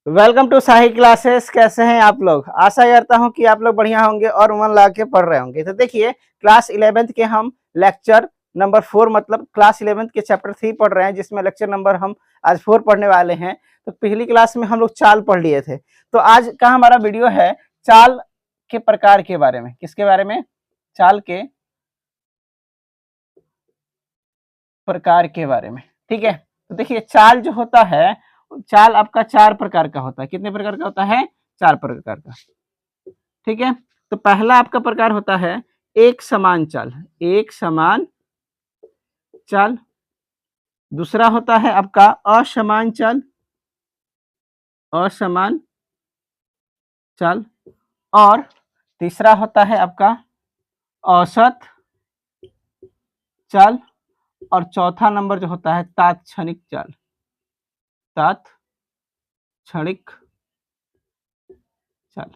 Welcome to Sahi classes. कैसे हैं आप लोग? आशा करता हूं कि आप लोग बढ़िया होंगे और मन लगा के पढ़ रहे होंगे। तो देखिए, क्लास 11th के हम लेक्चर नंबर 4 मतलब क्लास 11th के चैप्टर 3 पढ़ रहे हैं, जिसमें लेक्चर नंबर हम आज 4 पढ़ने वाले हैं। तो पिछली क्लास में हम लोग चाल पढ़ लिए थे। तो आज का हमारा वीडियो है चाल के प्रकार के बारे में। किसके बारे में? चाल के प्रकार के बारे में। ठीक है, तो देखिए चाल जो होता है, चाल आपका 4 प्रकार का होता है। कितने प्रकार का होता है? 4 प्रकार का। ठीक है, तो पहला आपका प्रकार होता है एक समान चाल। एक समान चाल। दूसरा होता है आपका असमान चाल। असमान चाल। और तीसरा होता है आपका औसत चाल। और चौथा नंबर जो होता है तात्क्षणिक चाल। तात्क्षणिक चाल।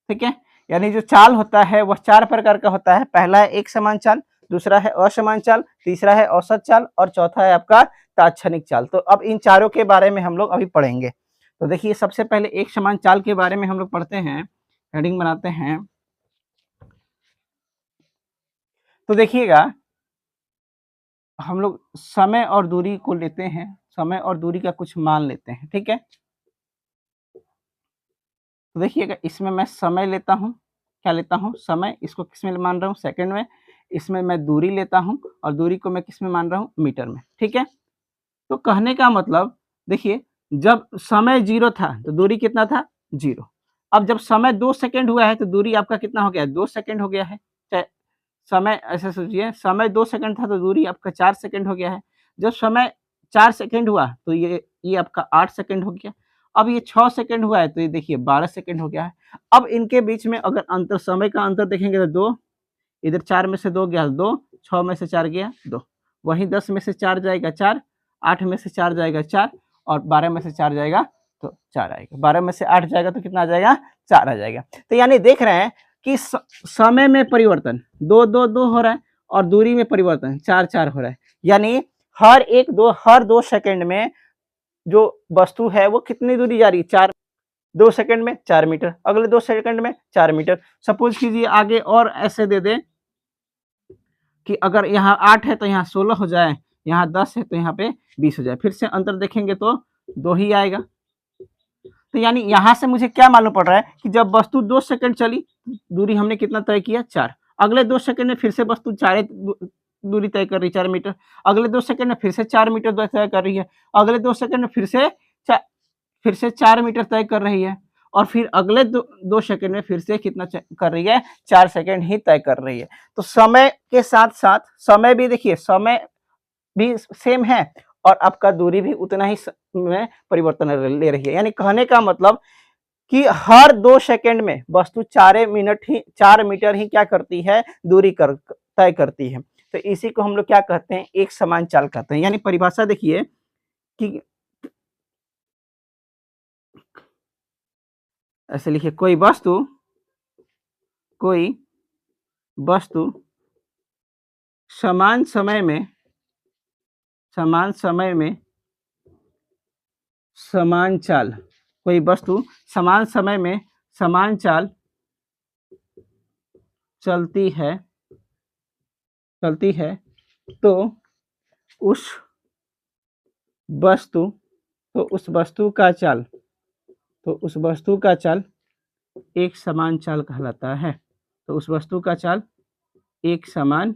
ठीक है, यानी जो चाल होता है वह 4 प्रकार का होता है। पहला है एक समान चाल, दूसरा है असमान चाल, तीसरा है औसत चाल और चौथा है आपका तात्क्षणिक चाल। तो अब इन चारों के बारे में हम लोग अभी पढ़ेंगे। तो देखिए, सबसे पहले एक समान चाल के बारे में हम लोग पढ़ते हैं। हेडिंग बनाते हैं। तो देखिएगा, हम लोग समय और दूरी को लेते हैं। समय और दूरी का कुछ मान लेते हैं। ठीक है, तो देखिएगा, इसमें मैं समय लेता हूँ। क्या लेता हूँ? समय। इसको किस में मान रहा हूँ? सेकंड में। इसमें मैं दूरी लेता हूँ और दूरी को मैं किस में मान रहा हूँ? मीटर में। ठीक है, तो कहने का मतलब देखिए, जब समय 0 था तो दूरी कितना था? 0। अब जब समय 2 सेकंड हुआ है तो दूरी आपका कितना हो गया? 2 सेकंड हो गया है। चाहे समय ऐसे सोचिए, समय 2 सेकंड था तो दूरी आपका 4 सेकंड हो गया है। जब समय 4 सेकंड हुआ तो ये आपका 8 सेकंड हो गया। अब ये 6 सेकंड हुआ है तो ये देखिए 12 सेकंड हो गया है। अब इनके बीच में अगर अंतर, समय का अंतर देखेंगे तो 2, इधर 4 में से 2 गया 2, 6 में से 4 गया 2, वहीं 10 में से 4 जाएगा 4, 8 में से 4 जाएगा 4 और 12 में से 4 जाएगा तो 4 आएगा। 12 में से 8 जाएगा तो कितना आ जाएगा? 4 आ जाएगा। तो यानी देख रहे हैं कि समय में परिवर्तन 2 2 2 हो रहा है और दूरी में परिवर्तन 4 4 हो रहा है। यानी हर 2 सेकंड में जो वस्तु है वो कितनी दूरी जा रही है? 4। 2 सेकंड में 4 मीटर, अगले 2 सेकंड में 4 मीटर। सपोज कीजिए आगे और ऐसे दे दें कि अगर यहाँ 8 है तो यहाँ 16 हो जाए, यहाँ 10 है तो यहाँ पे 20 हो जाए। फिर से अंतर देखेंगे तो 2 ही आएगा। तो यानी यहाँ से मुझे क्या मालूम पड़ रहा है कि जब वस्तु 2 सेकंड चली, दूरी हमने कितना तय किया? 4। अगले 2 सेकंड में फिर से वस्तु 4 दूरी तय कर रही है, 4 मीटर। अगले 2 सेकंड में फिर से 4 मीटर तय कर रही है। अगले 2 सेकंड में फिर से 4 मीटर तय कर रही है और फिर अगले 2 सेकंड में फिर से कितना कर रही है? 4 सेकंड ही तय कर रही है। तो समय के साथ-साथ समय भी देखिए, समय भी सेम है और आपका दूरी भी उतना ही में परिवर्तन ले रही है। यानी कहने का मतलब कि हर 2 सेकंड में वस्तु 4 मीटर ही क्या करती है? दूरी तय करती है। तो इसी को हम लोग क्या कहते हैं? एक समान चाल कहते हैं। यानी परिभाषा देखिए कि ऐसे लिखिए, कोई वस्तु समान समय में समान समय में समान चाल, कोई वस्तु समान समय में समान चाल चलती है तो उस वस्तु उस वस्तु का चाल एक समान चाल कहलाता है। तो उस वस्तु का चाल एक समान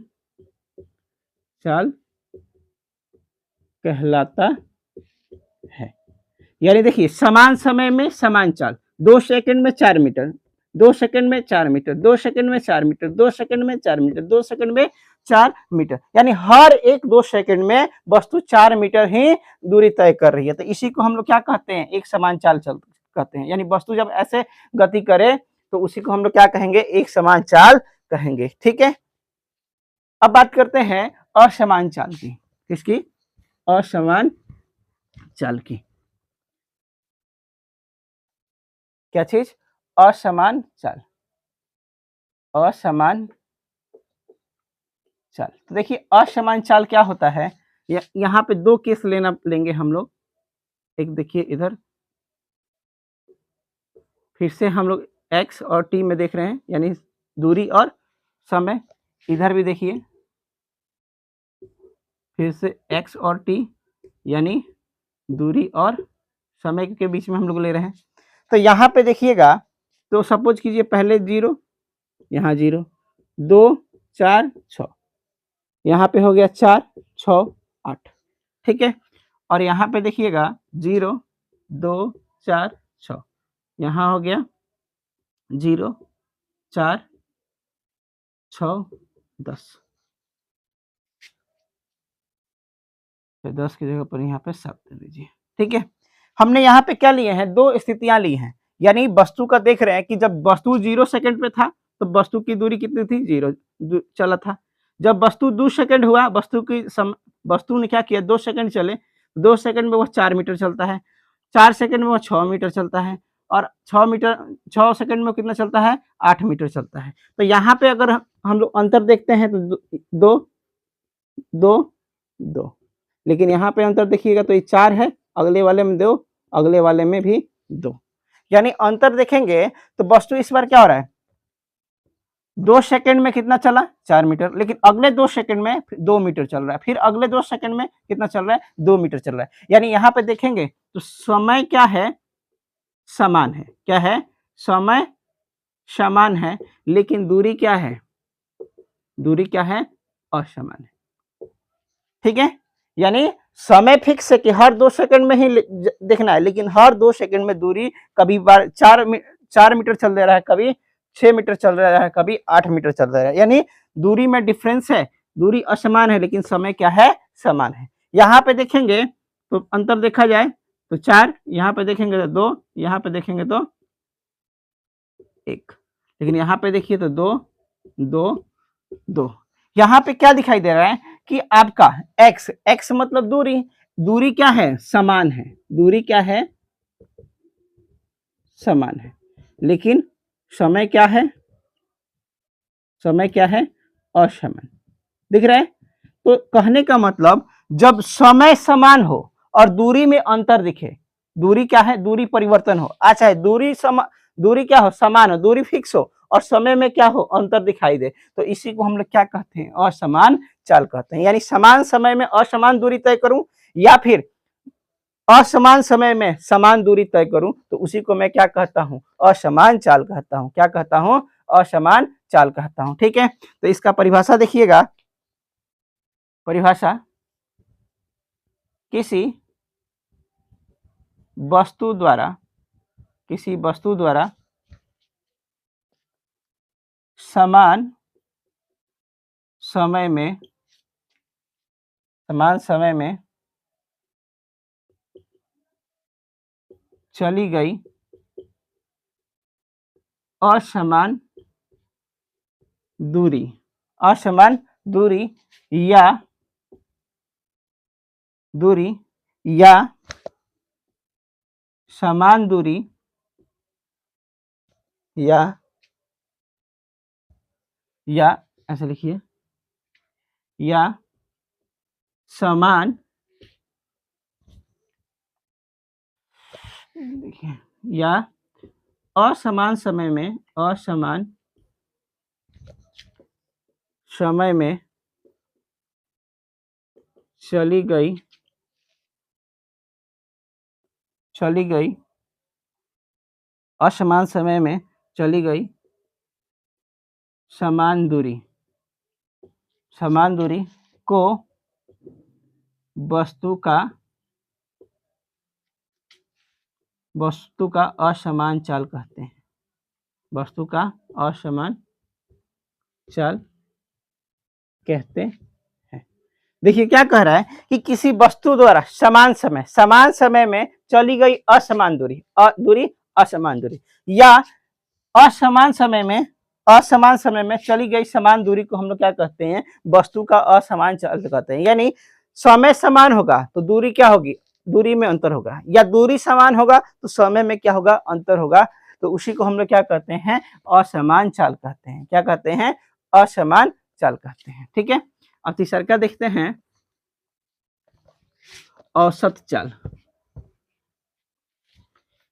चाल कहलाता है। यानी देखिए, समान समय में समान चाल, 2 सेकंड में 4 मीटर, 2 सेकंड में 4 मीटर, 2 सेकंड में 4 मीटर, 2 सेकंड में 4 मीटर, 2 सेकंड में 4 मीटर। यानी हर एक 2 सेकंड में वस्तु 4 मीटर ही दूरी तय कर रही है। तो इसी को हम लोग क्या कहते हैं? एक समान चाल चल कहते हैं। यानी वस्तु जब ऐसे गति करे तो उसी को हम लोग क्या कहेंगे? एक समान चाल कहेंगे। ठीक है, अब बात करते हैं असमान चाल की। किसकी? असमान चाल की। क्या चीज? असमान चाल। असमान चाल। तो देखिए, असमान चाल क्या होता है? यहाँ पे 2 केस लेंगे हम लोग। एक देखिए इधर, फिर से हम लोग x और t में देख रहे हैं, यानी दूरी और समय। इधर भी देखिए, फिर से x और t यानी दूरी और समय के बीच में हम लोग ले रहे हैं। तो यहाँ पे देखिएगा, तो सपोज कीजिए पहले 0, यहाँ 0, 2 4 6, यहाँ पे हो गया 4 6 8, ठीक है। और यहाँ पे देखिएगा 0 2 4 6, यहाँ हो गया 0 4 6 10, 10 की जगह पर यहाँ पे 7 दे दीजिए, ठीक है। हमने यहाँ पे क्या लिए हैं, 2 स्थितियां ली हैं, यानी वस्तु का देख रहे हैं कि जब वस्तु 0 सेकंड पे था तो वस्तु की दूरी कितनी थी, 0 चला था। जब वस्तु 2 सेकंड हुआ, वस्तु ने क्या किया, 2 सेकंड चले, 2 सेकंड में वह 4 मीटर चलता है, 4 सेकंड में वह 6 मीटर चलता है, और 6 सेकंड में कितना चलता है, 8 मीटर चलता है। तो यहाँ पे अगर हम लोग अंतर देखते हैं तो 2 2 2, लेकिन यहाँ पे अंतर देखिएगा तो ये 4 है, अगले वाले में 2, अगले वाले में भी 2, यानी अंतर देखेंगे तो वस्तु इस बार क्या हो रहा है, 2 सेकंड में कितना चला, 4 मीटर, लेकिन अगले 2 सेकंड में 2 मीटर चल रहा है, फिर अगले 2 सेकंड में कितना चल रहा है, 2 मीटर चल रहा है। यानी यहाँ पे देखेंगे तो समय क्या है, समान है। क्या है, समय समान है, लेकिन दूरी क्या है, दूरी क्या है, असमान है, ठीक है। यानी समय फिक्स है कि हर 2 सेकंड में ही देखना है, लेकिन हर 2 सेकंड में दूरी कभी 4 मीटर चल रहा है, कभी 6 मीटर चल रहा है, कभी 8 मीटर चल रहा है, यानी दूरी में डिफरेंस है, दूरी असमान है, लेकिन समय क्या है, समान है। यहाँ पे देखेंगे तो अंतर देखा जाए तो 4, यहाँ पे देखेंगे तो 2, यहाँ पे देखेंगे तो 1, लेकिन यहाँ पे देखिए तो 2 2 2। यहाँ पे क्या दिखाई दे रहा है कि आपका x मतलब दूरी, दूरी क्या है, समान है, दूरी क्या है, समान है, लेकिन समय क्या है, समय क्या है, असमान, दिख रहा है। तो कहने का मतलब जब समय समान हो और दूरी में अंतर दिखे, दूरी क्या है, दूरी परिवर्तन हो, अच्छा है, दूरी क्या हो, समान हो, दूरी फिक्स हो, और समय में क्या हो, अंतर दिखाई दे, तो इसी को हम लोग क्या कहते हैं, असमान चाल कहते हैं। यानी समान समय में असमान दूरी तय करूं, या फिर असमान समय में समान दूरी तय करूं, तो उसी को मैं क्या कहता हूं, असमान चाल कहता हूं। क्या कहता हूं, असमान चाल कहता हूं, ठीक है। तो इसका परिभाषा देखिएगा, परिभाषा, किसी वस्तु द्वारा समान समय में चली गई असमान दूरी या समान दूरी या ऐसे लिखिए, या समान, देखिए, या असमान समय में चली गई असमान समय में चली गई समान दूरी को वस्तु का असमान चाल कहते हैं, वस्तु का असमान चाल कहते हैं। देखिए क्या कह रहा है कि किसी वस्तु द्वारा समान समय में चली गई असमान दूरी, असमान दूरी, या असमान समय में चली गई समान दूरी को हम लोग क्या कहते हैं, वस्तु का असमान चाल कहते हैं। यानी समय समान होगा तो दूरी क्या होगी, दूरी में अंतर होगा, या दूरी समान होगा तो समय में क्या होगा, अंतर होगा, तो उसी को हम लोग क्या कहते हैं, असमान चाल कहते हैं। क्या कहते हैं, असमान चाल कहते हैं, ठीक है। अब तीसरा क्या देखते हैं, औसत चाल।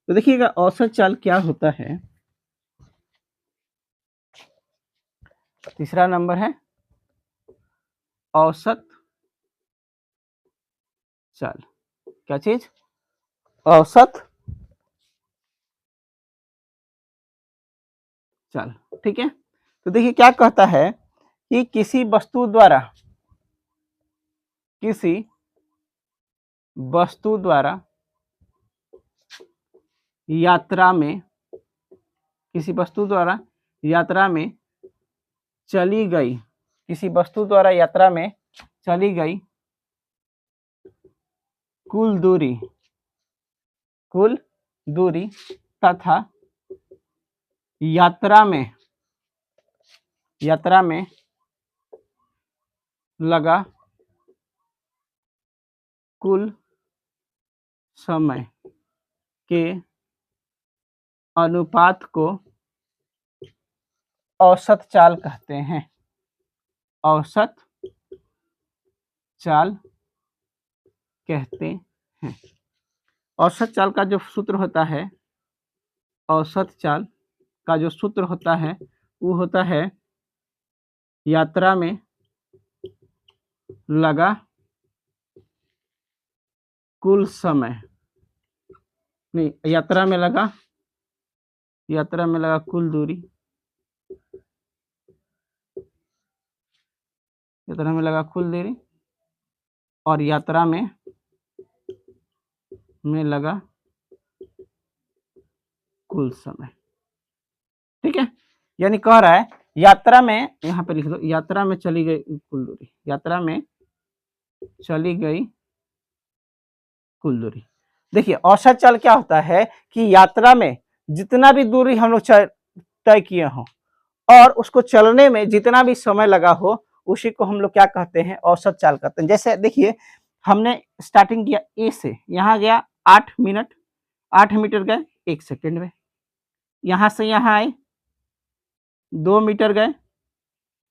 तो देखिएगा औसत चाल क्या होता है। तीसरा नंबर है औसत चाल। क्या चीज? औसत चाल। ठीक है, तो देखिए क्या कहता है कि किसी वस्तु द्वारा यात्रा में किसी वस्तु द्वारा यात्रा में चली गई किसी वस्तु द्वारा यात्रा में चली गई कुल दूरी तथा यात्रा में लगा कुल समय के अनुपात को औसत चाल कहते हैं। औसत चाल कहते हैं। औसत चाल का जो सूत्र होता है, औसत चाल का जो सूत्र होता है वो होता है यात्रा में लगा कुल समय, नहीं, यात्रा में लगा कुल दूरी, यात्रा में लगा कुल दूरी और यात्रा में लगा कुल समय। ठीक है, यानी कह रहा है यात्रा में, यहाँ पे लिख दो, यात्रा में चली गई कुल दूरी, यात्रा में चली गई कुल दूरी। देखिए औसत चाल क्या होता है कि यात्रा में जितना भी दूरी हम लोग तय किए हों और उसको चलने में जितना भी समय लगा हो उसी को हम लोग क्या कहते हैं, औसत चाल कहते हैं। जैसे देखिए हमने स्टार्टिंग किया ए से, यहाँ गया 8 मिनट, 8 मीटर गए 1 सेकंड में, यहाँ से यहाँ आए 2 मीटर गए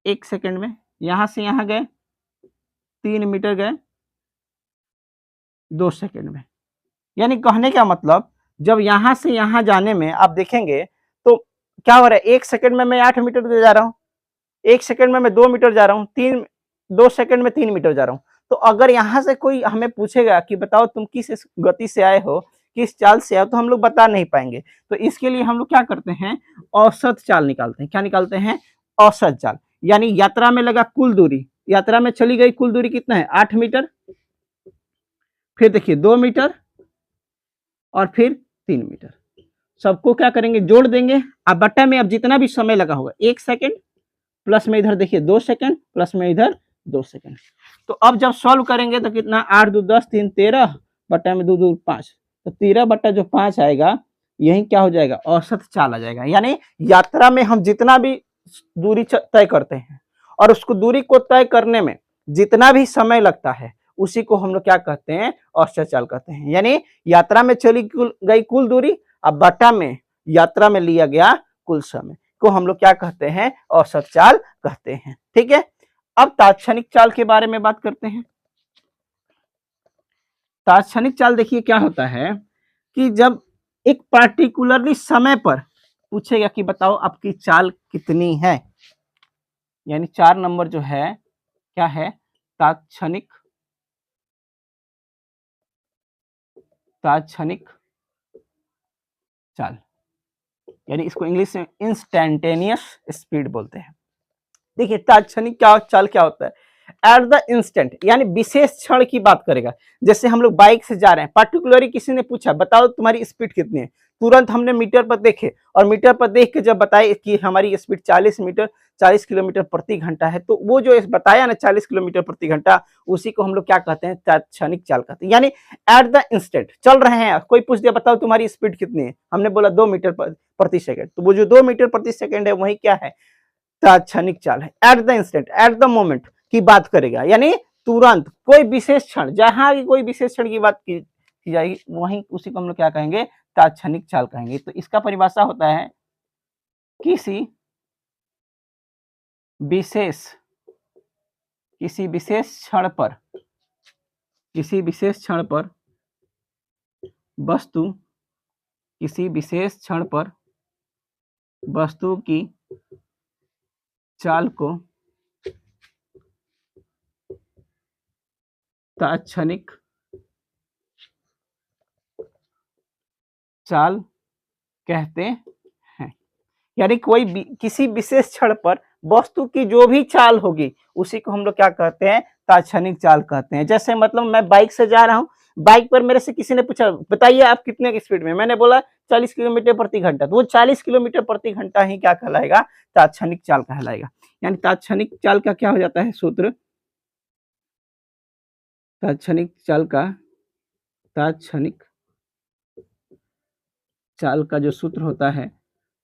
1 सेकंड में, यहाँ से यहाँ गए 3 मीटर गए 2 सेकंड में। यानी कहने का मतलब जब यहाँ से यहाँ जाने में आप देखेंगे तो क्या हो रहा है, 1 सेकंड में मैं 8 मीटर जा रहा हूँ, 1 सेकंड में मैं 2 मीटर जा रहा हूँ, 2 सेकंड में 3 मीटर जा रहा हूँ। तो अगर यहाँ से कोई हमें पूछेगा कि बताओ तुम किस गति से आए हो, किस चाल से आए हो, तो हम लोग बता नहीं पाएंगे। तो इसके लिए हम लोग क्या करते हैं, औसत चाल निकालते हैं। क्या निकालते हैं? औसत चाल। यानी यात्रा में लगा कुल दूरी, यात्रा में चली गई कुल दूरी कितना है, 8 मीटर, फिर देखिए 2 मीटर और फिर 3 मीटर, सबको क्या करेंगे, जोड़ देंगे। अब बट्टा में अब जितना भी समय लगा होगा, 1 सेकंड प्लस में इधर देखिए 2 सेकंड प्लस में इधर 2 सेकंड। तो अब जब सॉल्व करेंगे तो कितना, 8 2 10 3 13 बट्टा में 2 2 5, तो 13 बट्टा जो 5 आएगा यही क्या हो जाएगा, औसत चाल आ जाएगा। यानी यात्रा में हम जितना भी दूरी तय करते हैं और उसको दूरी को तय करने में जितना भी समय लगता है उसी को हम लोग क्या कहते हैं, औसत चाल कहते हैं। यानी यात्रा में चली गई कुल दूरी, अब बट्टा में यात्रा में लिया गया कुल समय को हम लोग क्या कहते हैं, औसत चाल कहते हैं। ठीक है, अब तात्क्षणिक चाल के बारे में बात करते हैं। तात्क्षणिक चाल देखिए क्या होता है कि जब एक पार्टिकुलरली समय पर पूछेगा कि बताओ आपकी चाल कितनी है, यानी 4 नंबर जो है क्या है, तात्क्षणिक चाल, यानी इसको इंग्लिश में इंस्टैंटेनियस स्पीड बोलते हैं। देखिए तात्क्षणिक चाल क्या होता है, एट द इंस्टेंट, यानी विशेष क्षण की बात करेगा। जैसे हम लोग बाइक से जा रहे हैं, पार्टिकुलरली किसी ने पूछा बताओ तुम्हारी स्पीड कितनी है, तुरंत हमने मीटर पर देखे और मीटर पर देख के जब बताए कि हमारी स्पीड 40 किलोमीटर प्रति घंटा है, तो वो जो बताया ना 40 किलोमीटर प्रति घंटा, उसी को हम लोग क्या कहते हैं, तात्क्षणिक चाल कहते हैं। यानी एट द इंस्टेंट चल रहे हैं, कोई पूछ दिया बताओ तुम्हारी स्पीड कितनी है, हमने बोला 2 मीटर प्रति सेकंड, तो वो जो 2 मीटर प्रति सेकंड है वही क्या है, तात्क्षणिक चाल है। At the instant, at the moment की बात करेगा, यानी तुरंत कोई विशेष क्षण, जहां की कोई विशेष क्षण की बात की जाएगी वहीं उसी को हम लोग क्या कहेंगे, तात्क्षणिक चाल कहेंगे। तो इसका परिभाषा होता है किसी विशेष क्षण पर वस्तु किसी विशेष क्षण पर वस्तु की चाल को तात्क्षणिक चाल कहते हैं। यानी किसी विशेष क्षण पर वस्तु की जो भी चाल होगी उसी को हम लोग क्या कहते हैं, तात्क्षणिक चाल कहते हैं। जैसे मतलब मैं बाइक से जा रहा हूँ, बाइक पर मेरे से किसी ने पूछा बताइए आप कितने की स्पीड में, मैंने बोला 40 किलोमीटर प्रति घंटा, तो वो 40 किलोमीटर प्रति घंटा ही क्या कहलाएगा, तात्क्षणिक चाल कहलाएगा। यानी तात्क्षणिक चाल का क्या हो जाता है सूत्र, तात्क्षणिक चाल का जो सूत्र होता है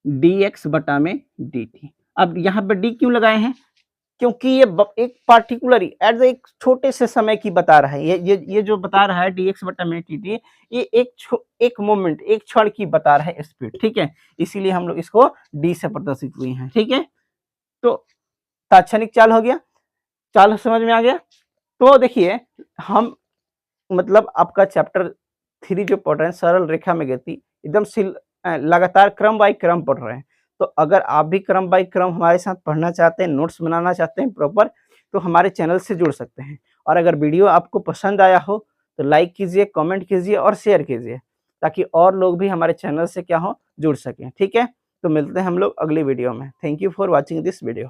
dx बटा में dt। अब यहाँ पे d क्यों लगाए हैं, क्योंकि ये एक पार्टिकुलर एट एक छोटे से समय की बता रहा है, ये जो बता रहा है dx बटा में dt, ये एक मोमेंट, एक क्षण की बता रहा है स्पीड, ठीक है, इसीलिए हम लोग इसको d से प्रदर्शित हुए हैं, ठीक है। तो तात्क्षणिक चाल हो गया, चाल समझ में आ गया। तो देखिए हम मतलब आपका चैप्टर 3 जो पढ़ रहे हैं सरल रेखा में गति, एकदम लगातार क्रम बाय क्रम पढ़ रहे हैं। तो अगर आप भी क्रम बाय क्रम हमारे साथ पढ़ना चाहते हैं, नोट्स बनाना चाहते हैं प्रॉपर, तो हमारे चैनल से जुड़ सकते हैं। और अगर वीडियो आपको पसंद आया हो तो लाइक कीजिए, कमेंट कीजिए और शेयर कीजिए, ताकि और लोग भी हमारे चैनल से क्या हो, जुड़ सकें, ठीक है। तो मिलते हैं हम लोग अगली वीडियो में। Thank you for watching this video.